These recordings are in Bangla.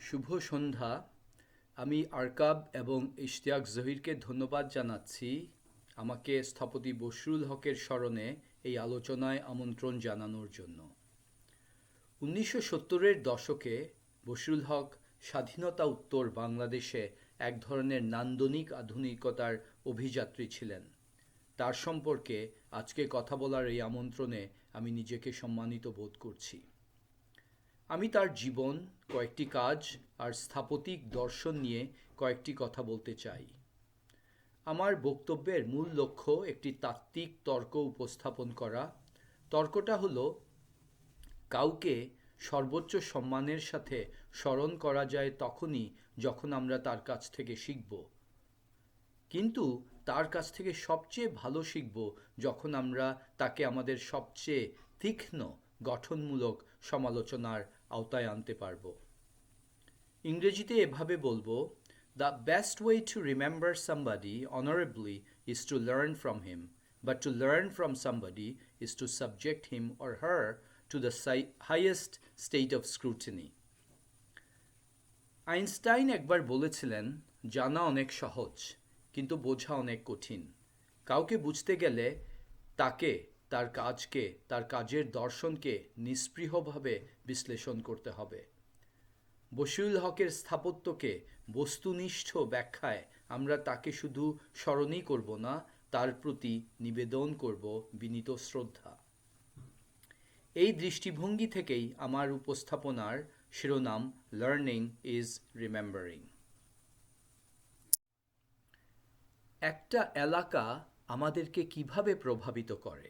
শুভ সন্ধ্যা। আমি আরকাব এবং ইশতিয়াক জহিরকে ধন্যবাদ জানাচ্ছি আমাকে স্থপতি বশরুল হকের স্মরণে এই আলোচনায় আমন্ত্রণ জানানোর জন্য। 1970-এর দশকে বশরুল হক স্বাধীনতা উত্তর বাংলাদেশে এক ধরনের নান্দনিক আধুনিকতার অভিযাত্রী ছিলেন। তার সম্পর্কে আজকে কথা বলার এই আমন্ত্রণে আমি নিজেকে সম্মানিত বোধ করছি। আমি তার জীবন, কয়েকটি কাজ আর স্থাপতিক দর্শন নিয়ে কয়েকটি কথা বলতে চাই। আমার বক্তব্যের মূল লক্ষ্য একটি তাত্ত্বিক তর্ক উপস্থাপন করা। তর্কটা হলো, কাউকে সর্বোচ্চ সম্মানের সাথে স্মরণ করা যায় তখনই যখন আমরা তার কাছ থেকে শিখব, কিন্তু তার কাছ থেকে সবচেয়ে ভালো শিখব যখন আমরা তাকে আমাদের সবচেয়ে তীক্ষ্ণ গঠনমূলক সমালোচনার আওতায় আনতে পারব। ইংরেজিতে এভাবে বলবো, the best way to remember somebody honourably is to learn from him, but to learn from somebody is to subject him or her to the highest state of scrutiny. Einstein একবার বলেছিলেন, জানা অনেক সহজ কিন্তু বোঝা অনেক কঠিন। কাউকে বুঝতে গেলে তাকে, তার কাজকে, তার কাজের দর্শনকে নিস্পৃহভাবে বিশ্লেষণ করতে হবে। বশিরুল হকের স্থাপত্যকে বস্তুনিষ্ঠ ব্যাখ্যায় আমরা তাকে শুধু স্মরণই করব না, তার প্রতি নিবেদন করব বিনীত শ্রদ্ধা। এই দৃষ্টিভঙ্গি থেকেই আমার উপস্থাপনার শিরোনাম লার্নিং ইজ রিমেম্বারিং। একটা এলাকা আমাদেরকে কিভাবে প্রভাবিত করে?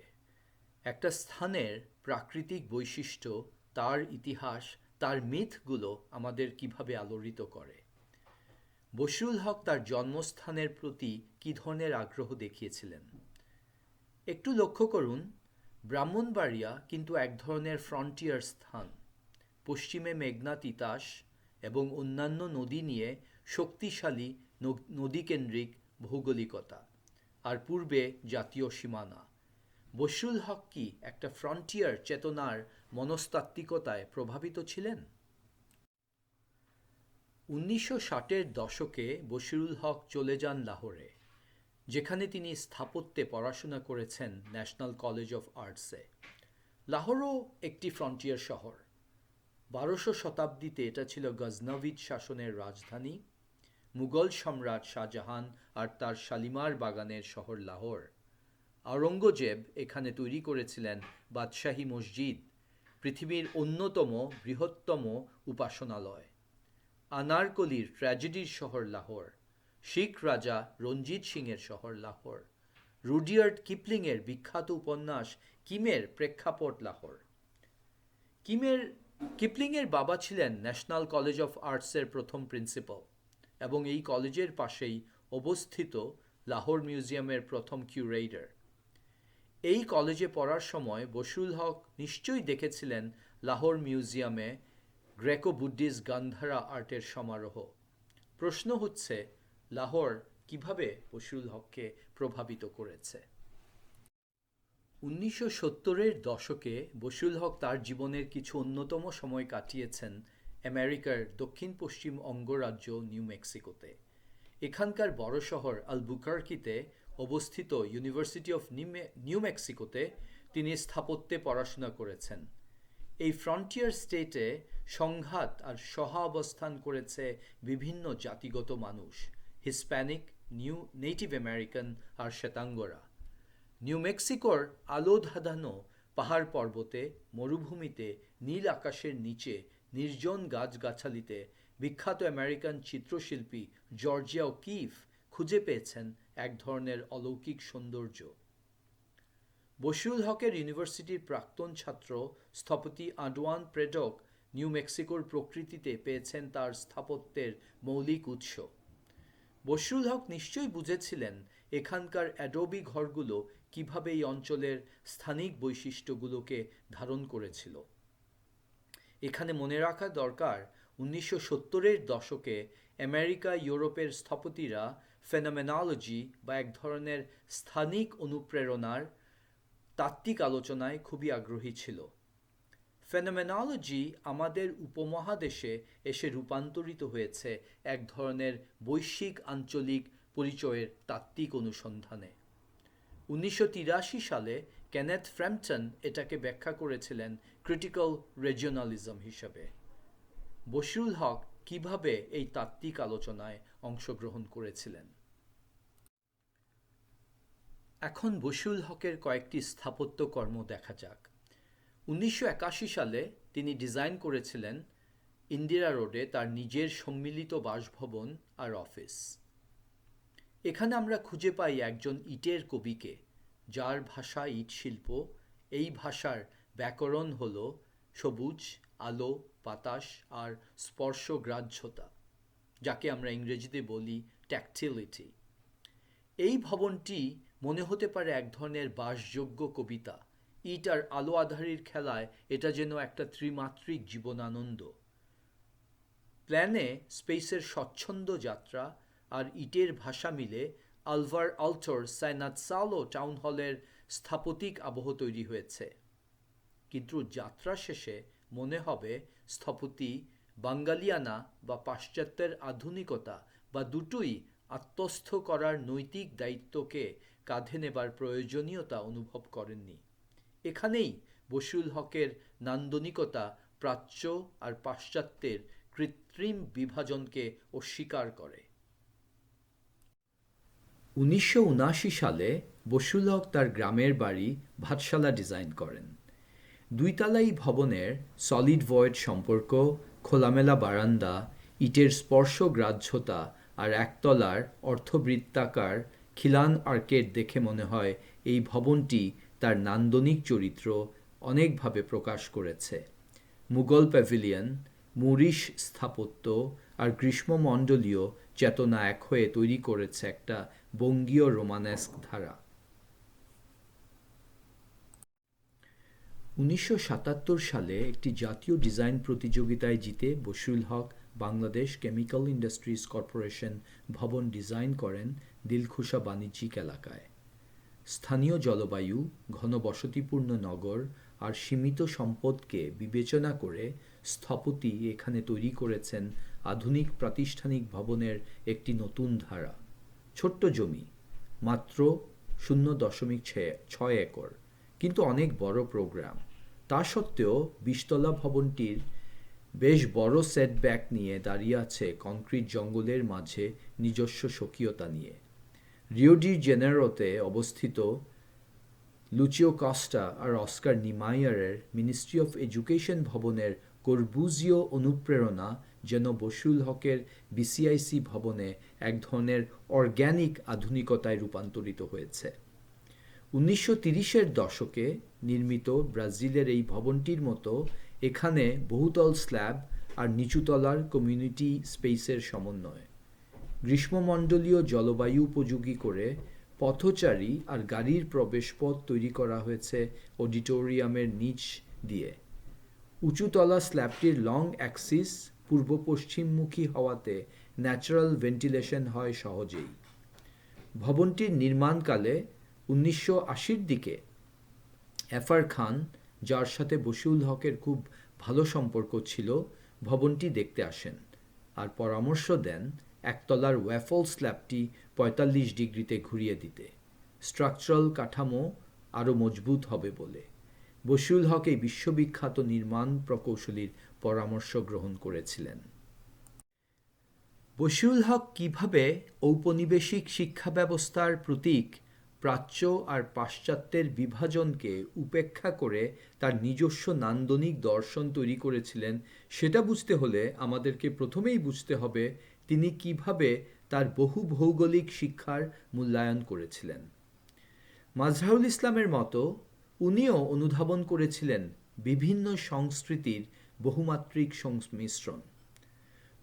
একটা স্থানের প্রাকৃতিক বৈশিষ্ট্য, তার ইতিহাস, তার মিথগুলো আমাদের কিভাবে আলোড়িত করে? বশিরুল হক তার জন্মস্থানের প্রতি কী ধরনের আগ্রহ দেখিয়েছিলেন? একটু লক্ষ্য করুন, ব্রাহ্মণবাড়িয়া কিন্তু এক ধরনের ফ্রন্টিয়ার স্থান। পশ্চিমে মেঘনা তিতাস এবং অন্যান্য নদী নিয়ে শক্তিশালী নদীকেন্দ্রিক ভৌগোলিকতা, আর পূর্বে জাতীয় সীমানা। বশিরুল হক কি একটা ফ্রন্টিয়ার চেতনার মনস্তাত্ত্বিকতায় প্রভাবিত ছিলেন? 1960-এর দশকে বশিরুল হক চলে যান লাহোরে, যেখানে তিনি স্থাপত্যে পড়াশোনা করেছেন ন্যাশনাল কলেজ অফ আর্টসে। লাহোরও একটি ফ্রন্টিয়ার শহর। 12শো শতাব্দীতে এটা ছিল গজনভিদ শাসনের রাজধানী। মুঘল সম্রাট শাহজাহান আর তার শালিমার বাগানের শহর লাহোর। আওরঙ্গজেব এখানে তৈরি করেছিলেন বাদশাহী মসজিদ, পৃথিবীর অন্যতম বৃহত্তম উপাসনালয়। আনারকলির ট্র্যাজেডির শহর লাহোর। শিখ রাজা রঞ্জিত সিংয়ের শহর লাহোর। রুডিয়ার্ড কিপলিংয়ের বিখ্যাত উপন্যাস কিমের প্রেক্ষাপট লাহোর। কিপলিংয়ের বাবা ছিলেন ন্যাশনাল কলেজ অফ আর্টসের প্রথম প্রিন্সিপাল এবং এই কলেজের পাশেই অবস্থিত লাহোর মিউজিয়ামের প্রথম কিউরেটর। এই কলেজে পড়ার সময় বশিরুল হক নিশ্চয়ই দেখেছিলেন লাহোর মিউজিয়ামে গ্রেকো বুদ্ধিস্ট গান্ধারা আর্টের সমারোহ। প্রশ্ন হচ্ছে, লাহোর কিভাবে বশিরুল হককে প্রভাবিত করেছে? 1970-এর দশকে বশিরুল হক তার জীবনের কিছু অন্যতম সময় কাটিয়েছেন আমেরিকার দক্ষিণ পশ্চিম অঙ্গরাজ্য নিউ মেক্সিকোতে। এখানকার বড় শহর আলবুকার্কিতে অবস্থিত ইউনিভার্সিটি অফ নিউ মেক্সিকোতে তিনি স্থাপত্যে পড়াশোনা করেছেন। এই ফ্রন্টিয়ার স্টেটে সংঘাত আর সহাবস্থান করেছে বিভিন্ন জাতিগত মানুষ, হিসপ্যানিক, নেটিভ আমেরিকান আর শ্বেতাঙ্গরা। নিউ মেক্সিকোর আলো ধাঁধানো পাহাড় পর্বতে, মরুভূমিতে, নীল আকাশের নিচে, নির্জন গাছগাছালিতে বিখ্যাত আমেরিকান চিত্রশিল্পী জর্জিয়া ওকিফ খুঁজে পেয়েছেন এক ধরনের অলৌকিক সৌন্দর্য। বশিরুল হকের ইউনিভার্সিটির প্রাক্তন ছাত্র স্থপতি আডওয়ান প্রেডক নিউ মেক্সিকোর প্রকৃতিতে পেয়েছেন তার স্থাপত্যের মৌলিক উৎস। বশিরুল হক নিশ্চয়ই বুঝেছিলেন এখানকার অ্যাডোবি ঘরগুলো কিভাবে এই অঞ্চলের স্থানিক বৈশিষ্ট্যগুলোকে ধারণ করেছিল। এখানে মনে রাখা দরকার, 1970-এর দশকে আমেরিকা ইউরোপের স্থপতিরা ফেনোমেনলজি বা এক ধরনের স্থানিক অনুপ্রেরণার তাত্ত্বিক আলোচনায় খুবই আগ্রহী ছিল। ফেনোমেনোলজি আমাদের উপমহাদেশে এসে রূপান্তরিত হয়েছে এক ধরনের বৈশ্বিক আঞ্চলিক পরিচয়ের তাত্ত্বিক অনুসন্ধানে। 1983 সালে কেনেথ ফ্র্যাম্পটন এটাকে ব্যাখ্যা করেছিলেন ক্রিটিক্যাল রিজিওনালিজম হিসাবে। বশিরুল হক কিভাবে এই তাত্ত্বিক আলোচনায় অংশগ্রহণ করেছিলেন? এখন বশিরুল হকের কয়েকটি স্থাপত্যকর্ম দেখা যাক। 1981 সালে তিনি ডিজাইন করেছিলেন ইন্দিরা রোডে তার নিজের সম্মিলিত বাসভবন আর অফিস। এখানে আমরা খুঁজে পাই একজন ইটের কবিকে, যার ভাষা ইট শিল্প। এই ভাষার ব্যাকরণ হল সবুজ, আলো, বাতাস আর স্পর্শগ্রাহ্যতা, যাকে আমরা ইংরেজিতে বলি ট্যাকটিলিটি। এই ভবনটি মনে হতে পারে এক ধরনের বাসযোগ্য কবিতা। ইট আর আলো আধারির খেলায় এটা যেন একটা ত্রিমাত্রিক জীবনানন্দ। প্ল্যানে স্পেসের স্বচ্ছন্দ যাত্রা আর ইটের ভাষা মিলে আলভার আল্টোর সাইনাৎসালো টাউন হলের স্থাপতিক আবহ তৈরি হয়েছে। কিন্তু যাত্রা শেষে মনে হবে স্থপতি বাঙ্গালিয়ানা বা পাশ্চাত্যের আধুনিকতা বা দুটোই আত্মস্থ করার নৈতিক দায়িত্বকে কাঁধে নেবার প্রয়োজনীয়তা অনুভব করেননি। এখানেই বশিরুল হকের নান্দনিকতা প্রাচ্য আর পাশ্চাত্যের কৃত্রিম বিভাজনকে অস্বীকার করে। 1979 সালে বশিরুল হক তার গ্রামের বাড়ি ভাতশালা ডিজাইন করেন। দুইতলাই ভবনের সলিড ভয়েড সম্পর্ক, খোলামেলা বারান্দা, ইটের স্পর্শগ্রাহ্যতা আর একতলার অর্ধবৃত্তাকার খিলান আর্কেড দেখে মনে হয় এই ভবনটি তার নান্দনিক চরিত্র অনেকভাবে প্রকাশ করেছে। মুঘল প্যাভিলিয়ন, মুরিশ স্থাপত্য আর গ্রীষ্মমণ্ডলীয় চেতনা এক হয়ে তৈরি করেছে একটা বঙ্গীয় রোমানেস্ক ধারা। 1977 সালে একটি জাতীয় ডিজাইন প্রতিযোগিতায় জিতে বশিরুল হক বাংলাদেশ কেমিক্যাল ইন্ডাস্ট্রিজ কর্পোরেশন ভবন ডিজাইন করেন দিলখুশা বাণিজ্যিক এলাকায়। স্থানীয় জলবায়ু, ঘনবসতিপূর্ণ নগর আর সীমিত সম্পদকে বিবেচনা করে স্থপতি এখানে তৈরি করেছেন আধুনিক প্রাতিষ্ঠানিক ভবনের একটি নতুন ধারা। ছোট্ট জমি, মাত্র 0.6 একর, কিন্তু অনেক বড় প্রোগ্রাম। তা সত্ত্বেও 20তলা ভবনটির বেশ বড় সেটব্যাক নিয়ে দাঁড়িয়ে আছে কংক্রিট জঙ্গলের মাঝে নিজস্ব স্বকীয়তা নিয়ে। রিও ডি জেনেরোতে অবস্থিত লুচিও কস্টা আর অস্কার নিমাইয়ারের মিনিস্ট্রি অফ এডুকেশন ভবনের কর্বুজিও অনুপ্রেরণা যেন বশিরুল হকের বিসিআইসি ভবনে এক ধরনের অর্গ্যানিক আধুনিকতায় রূপান্তরিত হয়েছে। 1930-এর দশকে নির্মিত ব্রাজিলের এই ভবনটির মতো এখানে বহুতল স্ল্যাব আর নিচুতলার কমিউনিটি স্পেসের সমন্বয়। গ্রীষ্মমণ্ডলীয় জলবায়ু উপযোগী করে পথচারী আর গাড়ির প্রবেশপথ তৈরি করা হয়েছে অডিটোরিয়ামের নিচ দিয়ে। উঁচুতলা স্ল্যাবটির লং অ্যাক্সিস পূর্ব পশ্চিমমুখী হওয়াতে ন্যাচারাল ভেন্টিলেশন হয় সহজেই। ভবনটির নির্মাণকালে 1980-র দিকে এফআর খান, যার সাথে বশিরুল হকের খুব ভালো সম্পর্ক ছিল, ভবনটি দেখতে আসেন আর পরামর্শ দেন একতলার ওয়াফল স্ল্যাবটি 45 ডিগ্রিতে ঘুরিয়ে দিতে, স্ট্রাকচারাল কাঠামো আরও মজবুত হবে বলে। বশিরুল হক এই বিশ্ববিখ্যাত নির্মাণ প্রকৌশলীর পরামর্শ গ্রহণ করেছিলেন। বশিরুল হক কিভাবে ঔপনিবেশিক শিক্ষা ব্যবস্থার প্রতীক প্রাচ্য আর পাশ্চাত্যের বিভাজনকে উপেক্ষা করে তার নিজস্ব নান্দনিক দর্শন তৈরি করেছিলেন, সেটা বুঝতে হলে আমাদেরকে প্রথমেই বুঝতে হবে তিনি কিভাবে তার বহু ভৌগোলিক শিক্ষার মূল্যায়ন করেছিলেন। মাজহারুল ইসলামের মতো উনিও অনুধাবন করেছিলেন বিভিন্ন সংস্কৃতির বহুমাত্রিক সংমিশ্রণ।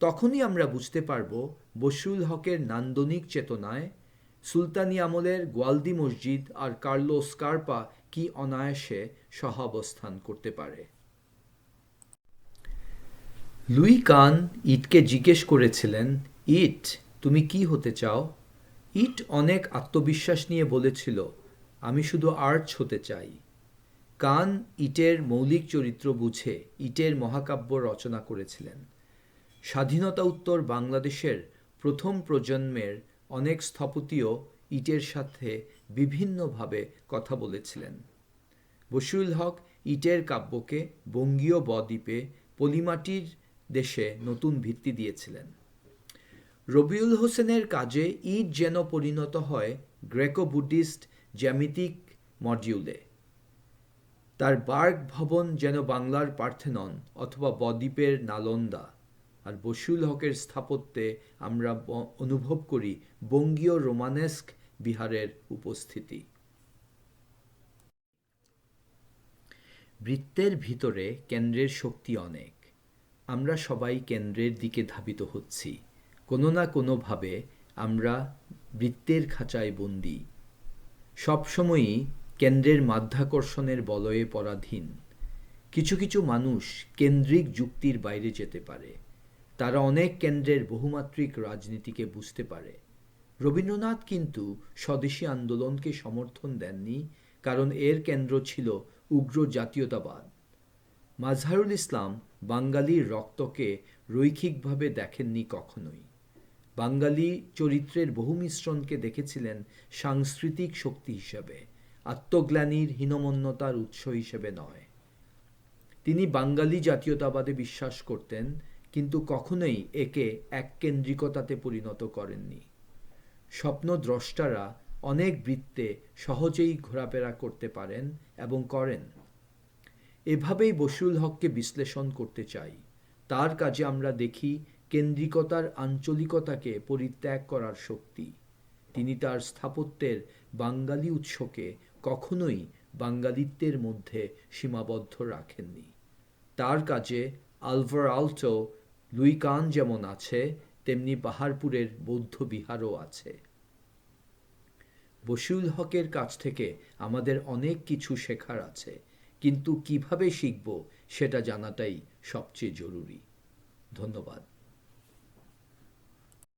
তখনই আমরা বুঝতে পারব বশিরুল হকের নান্দনিক চেতনায় সুলতানি আমলের গোয়ালদি মসজিদ আর কার্লোস স্কারপা কি অনায়াসে সহাবস্থান করতে পারে। লুই কান ইটকে জিজ্ঞেস করেছিলেন, ইট, তুমি কি হতে চাও? ইট অনেক আত্মবিশ্বাস নিয়ে বলেছিল, আমি শুধু আর্চ হতে চাই। কান ইটের মৌলিক চরিত্র বুঝে ইটের মহাকাব্য রচনা করেছিলেন। স্বাধীনতা উত্তর বাংলাদেশের প্রথম প্রজন্মের অনেক স্থপতিও ইটের সাথে বিভিন্নভাবে কথা বলেছিলেন। বশিরুল হক ইটের কাব্যকে বঙ্গীয় বদ্বীপে পলিমাটির দেশে নতুন ভিত্তি দিয়েছিলেন। রবিউল হোসেনের কাজে ইট যেন পরিণত হয় গ্রেকো বুদ্ধিস্ট জ্যামিতিক মডিউলে। তার বার্গ ভবন যেন বাংলার পার্থেনন অথবা বদ্বীপের নালন্দা। আর বশিরুল হকের স্থাপত্যে আমরা অনুভব করি বঙ্গীয় রোমানেস্ক বিহারের উপস্থিতি। বৃত্তের ভিতরে কেন্দ্রের শক্তি অনেক। আমরা সবাই কেন্দ্রের দিকে ধাবিত হচ্ছি। কোনো না কোনোভাবে আমরা বৃত্তের খাঁচায় বন্দী, সবসময়ই কেন্দ্রের মাধ্যাকর্ষণের বলয়ে পরাধীন। কিছু কিছু মানুষ কেন্দ্রিক যুক্তির বাইরে যেতে পারে। তারা অনেক কেন্দ্রের বহুমাত্রিক রাজনীতিকে বুঝতে পারে। রবীন্দ্রনাথ কিন্তু স্বদেশী আন্দোলনকে সমর্থন দেননি, কারণ এর কেন্দ্র ছিল উগ্র জাতীয়তাবাদ। মাজহারুল ইসলাম বাঙালির রক্তকে রৈখিকভাবে দেখেননি কখনোই। বাঙালি চরিত্রের বহু মিশ্রণকে দেখেছিলেন সাংস্কৃতিক শক্তি হিসেবে, আত্মগ্লানির হীনমন্যতার উৎস হিসেবে নয়। তিনি বাঙালি জাতীয়তাবাদে বিশ্বাস করতেন, কিন্তু কখনোই একে এককেন্দ্রিকতাতে পরিণত করেননি। স্বপ্নদ্রষ্টারা অনেক বৃত্তে সহজেই ঘোরাফেরা করতে পারেন এবং করেন। এভাবেই বশিরুল হককে বিশ্লেষণ করতে চাই। তার কাজে আমরা দেখি কেন্দ্রিকতার আঞ্চলিকতাকে পরিত্যাগ করার শক্তি। তিনি তার স্থাপত্যের বাঙালি উৎসকে কখনোই বাঙালিত্বের মধ্যে সীমাবদ্ধ রাখেননি। তার কাজে আলভার আল্টো, লুই কান যেমন আছে, তেমনি পাহাড়পুরের বৌদ্ধ বিহারও আছে। বশিরুল হকের কাছ থেকে আমাদের অনেক কিছু শেখার আছে, কিন্তু কিভাবে শিখব সেটা জানাটাই সবচেয়ে জরুরি। ধন্যবাদ।